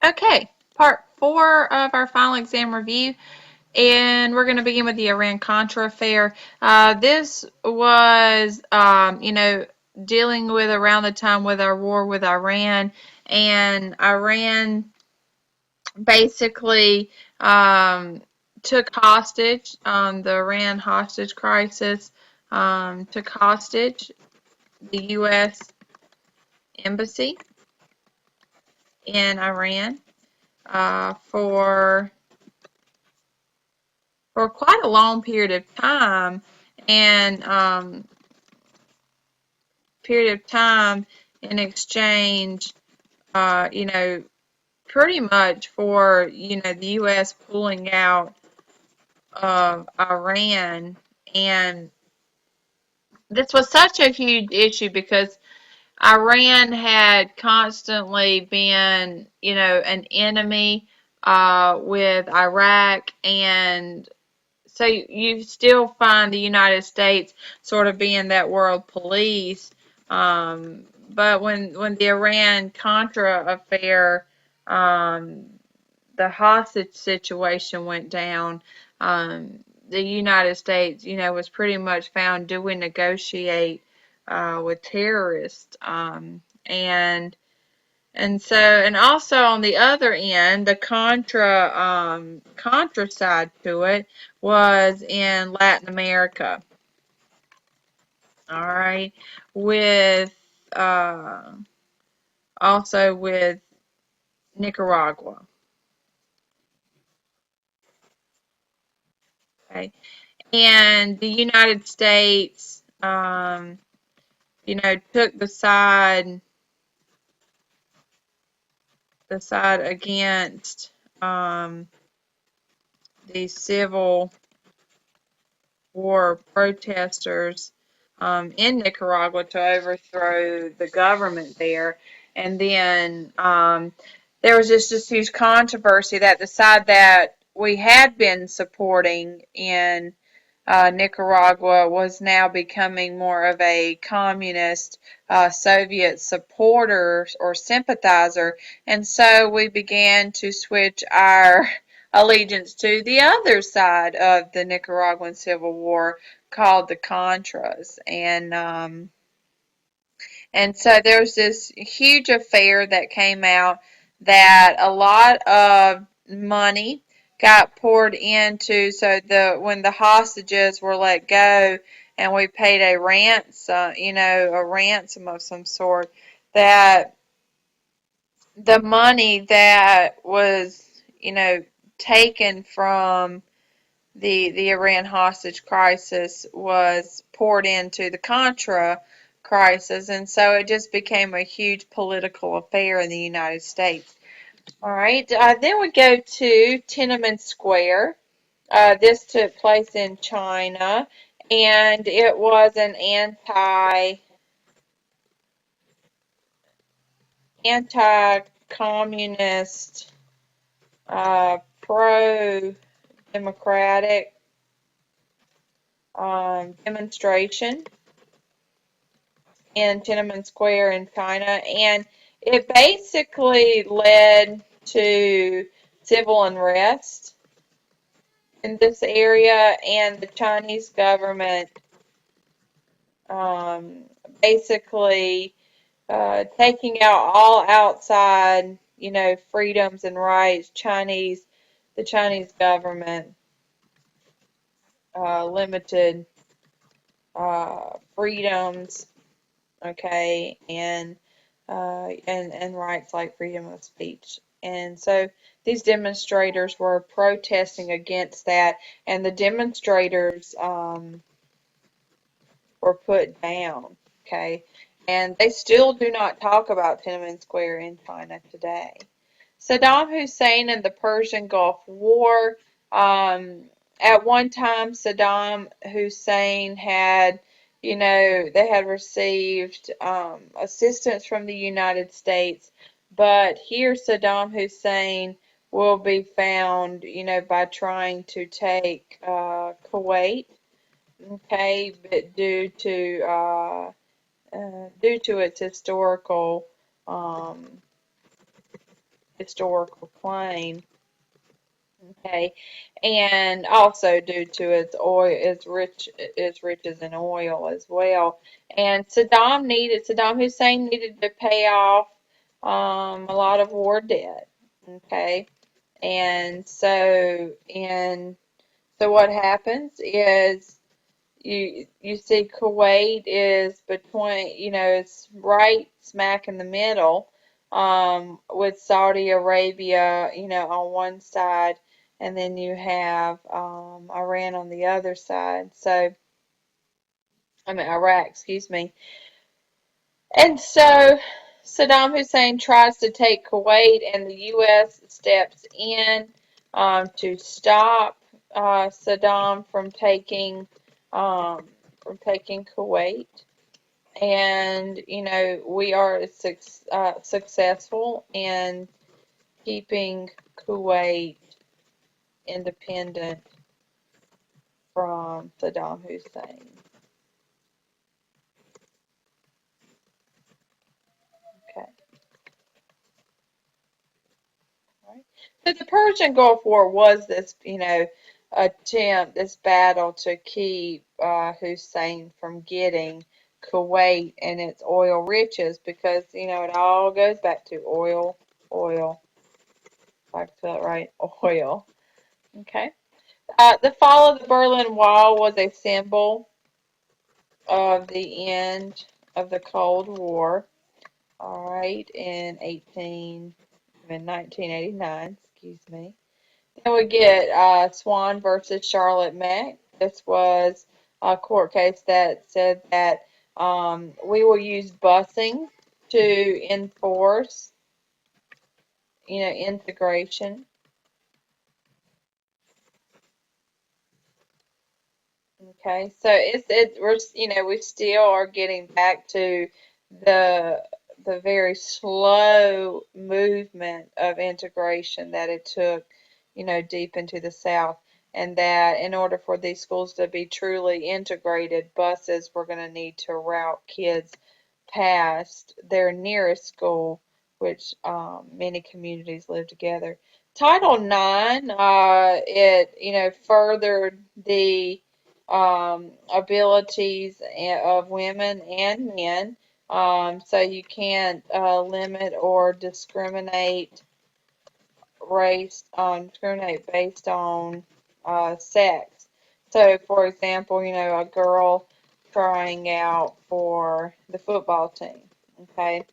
Okay, part 4 of our final exam review, and we're going to begin with the Iran-Contra affair. This was, dealing with around the time with our war with Iran, and Iran basically took hostage, the Iran hostage crisis, took hostage the U.S. embassy in Iran for quite a long period of time, and in exchange, uh, you know, pretty much for, the U.S. pulling out of Iran. And this was such a huge issue because Iran had constantly been, an enemy with Iraq, and so you still find the United States sort of being that world police. But when the Iran-Contra affair, um, the hostage situation went down, the United States, was pretty much found doing negotiate with terrorists. And also on the other end, the Contra side to it was in Latin America. All right, with uh, also with Nicaragua. Okay, and the United States, took the side against um, the civil war protesters in Nicaragua to overthrow the government there. And then there was just this huge controversy that the side that we had been supporting in Nicaragua was now becoming more of a communist Soviet supporter or sympathizer, and so we began to switch our allegiance to the other side of the Nicaraguan Civil War, called the Contras. And so there was this huge affair that came out that a lot of money got poured into. So when the hostages were let go and we paid a ransom, a ransom of some sort, that the money that was, taken from the Iran hostage crisis was poured into the Contra crisis, and so it just became a huge political affair in the United States. All right, then we go to Tiananmen Square. This took place in China, and it was an anti-communist, pro-democratic demonstration in Tiananmen Square in China, and it basically led to civil unrest in this area, and the Chinese government um, basically taking out all outside, freedoms and rights. The Chinese government limited freedoms, okay, and rights like freedom of speech. And so these demonstrators were protesting against that, and the demonstrators were put down, okay, and they still do not talk about Tiananmen Square in China today. Saddam Hussein and the Persian Gulf War. At one time, Saddam Hussein had, they had received assistance from the United States, but here Saddam Hussein will be found, by trying to take Kuwait, okay, but due to its um, historical claim. Okay, and also due to its oil, its riches in oil as well. And Saddam Hussein needed to pay off a lot of war debt. Okay, and so what happens is you see Kuwait is between, it's right smack in the middle, with Saudi Arabia, on one side, and then you have Iran on the other side. So, I mean Iraq, excuse me. And so Saddam Hussein tries to take Kuwait, and the U.S. steps in to stop Saddam from taking Kuwait. And we are successful in keeping Kuwait independent from Saddam Hussein. Okay. Right. So the Persian Gulf War was this, this battle to keep Hussein from getting Kuwait and its oil riches, because, it all goes back to oil, oil, if I can spell it right, oil. Okay. The fall of the Berlin Wall was a symbol of the end of the Cold War. All right, in 1989, excuse me. Then we get Swan versus Charlotte Mack. This was a court case that said that we will use busing to enforce, integration. Okay, so we still are getting back to the very slow movement of integration that it took, deep into the South, and that in order for these schools to be truly integrated, buses were going to need to route kids past their nearest school, which many communities live together. Title IX, it furthered the abilities of women and men. So you can't limit or discriminate based on sex. So, for example, a girl trying out for the football team, okay,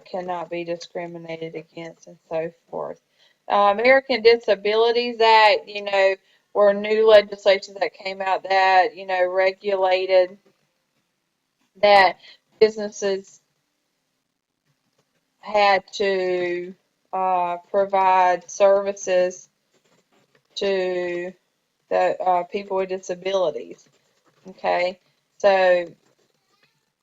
cannot be discriminated against, and so forth. American Disabilities Act, were new legislation that came out that, regulated that businesses had to provide services to the people with disabilities. Okay, so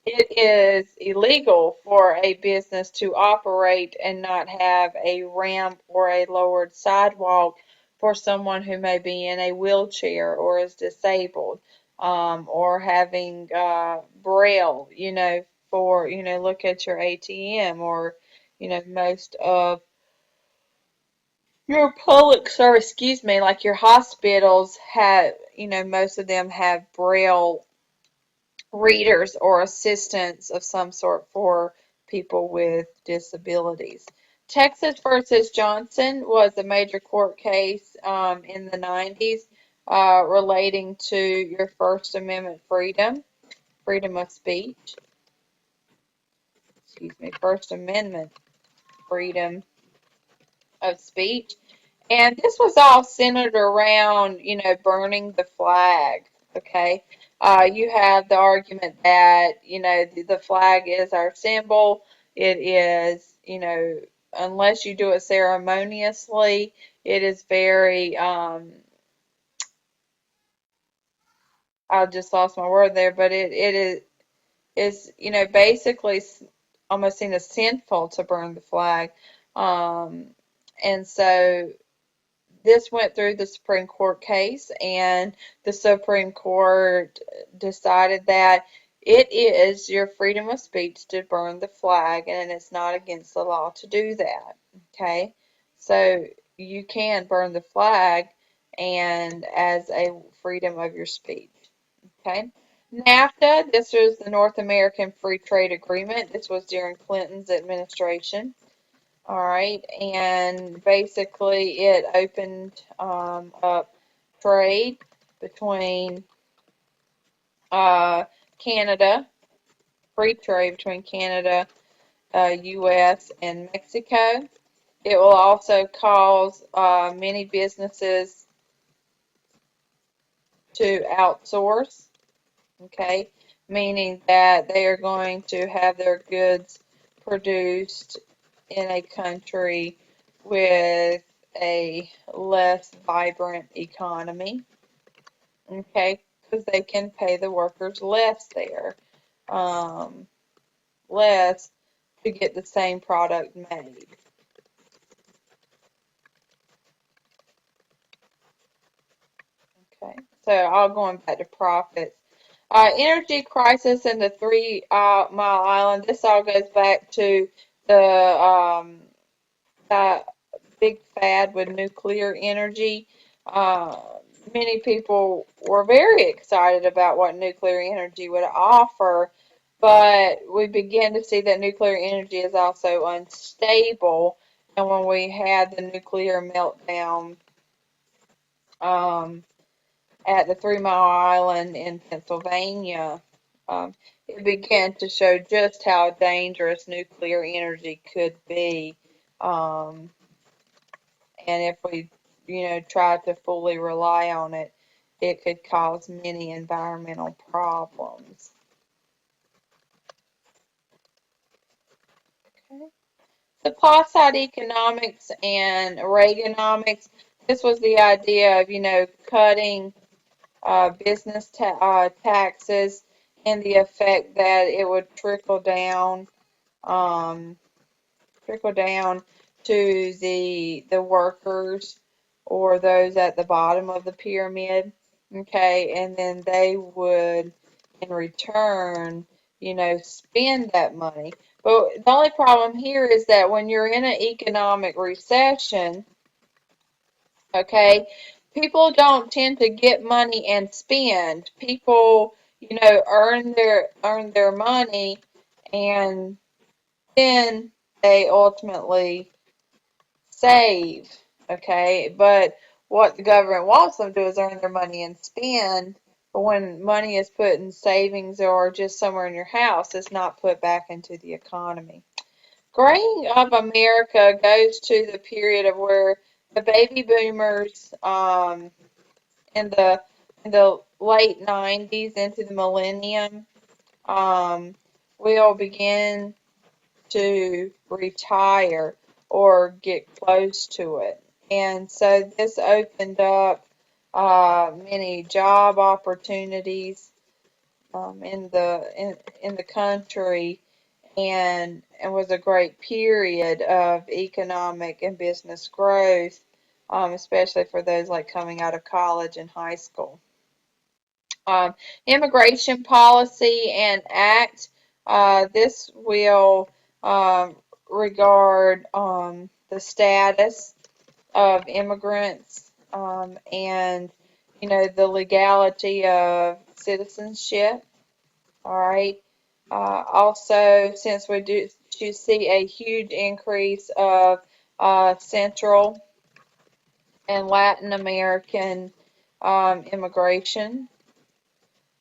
it is illegal for a business to operate and not have a ramp or a lowered sidewalk for someone who may be in a wheelchair or is disabled, or having braille, for, look at your ATM, or, most of your public service, excuse me, like your hospitals have, most of them have braille readers or assistants of some sort for people with disabilities. Texas versus Johnson was a major court case in the 90s, relating to your First Amendment freedom of speech, excuse me, First Amendment freedom of speech. And this was all centered around, burning the flag. Okay. You have the argument that, the flag is our symbol. It is, unless you do it ceremoniously, it is very, I just lost my word there, but it is, basically almost seen as sinful to burn the flag. Um, and so this went through the Supreme Court case, and the Supreme Court decided that It is your freedom of speech to burn the flag, and it's not against the law to do that. Okay, so you can burn the flag, and as a freedom of your speech. Okay, NAFTA. This was the North American Free Trade Agreement. This was during Clinton's administration. All right, and basically it opened up trade between uh, Canada, free trade between Canada, U.S., and Mexico. It will also cause many businesses to outsource, okay, meaning that they are going to have their goods produced in a country with a less vibrant economy, okay, because they can pay the workers less there, um, less to get the same product made. Okay, so all going back to profits. Energy crisis in the Three Mile Island. This all goes back to the that big fad with nuclear energy. Uh, Many people were very excited about what nuclear energy would offer, but we begin to see that nuclear energy is also unstable. And when we had the nuclear meltdown um, at the 3 Mile Island in Pennsylvania, it began to show just how dangerous nuclear energy could be. Um, and if we, try to fully rely on it, it could cause many environmental problems. Okay. Supply side economics and Reaganomics. This was the idea of, cutting business taxes and the effect that it would um, trickle down to the workers or those at the bottom of the pyramid. Okay, and then they would, in return, spend that money. But the only problem here is that when you're in an economic recession, okay, people don't tend to get money and spend. People, earn their money, and then they ultimately save. Okay, but what the government wants them to do is earn their money and spend. But when money is put in savings or just somewhere in your house, it's not put back into the economy. Graying of America goes to the period of where the baby boomers in the late 90s into the millennium um, will begin to retire or get close to it. And so this opened up many job opportunities in the country, and was a great period of economic and business growth, especially for those like coming out of college and high school. Immigration policy and act. This will regard the status of immigrants and the legality of citizenship. All right. Also, since we do to see a huge increase of Central and Latin American immigration.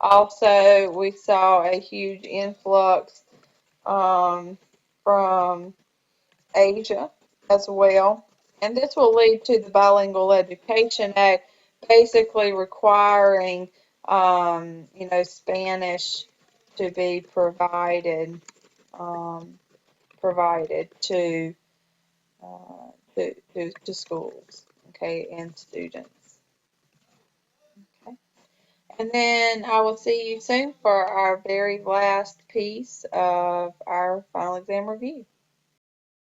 Also, we saw a huge influx from Asia as well. And this will lead to the Bilingual Education Act, basically requiring, Spanish to be um, provided to schools, okay, and students. Okay. And then I will see you soon for our very last piece of our final exam review.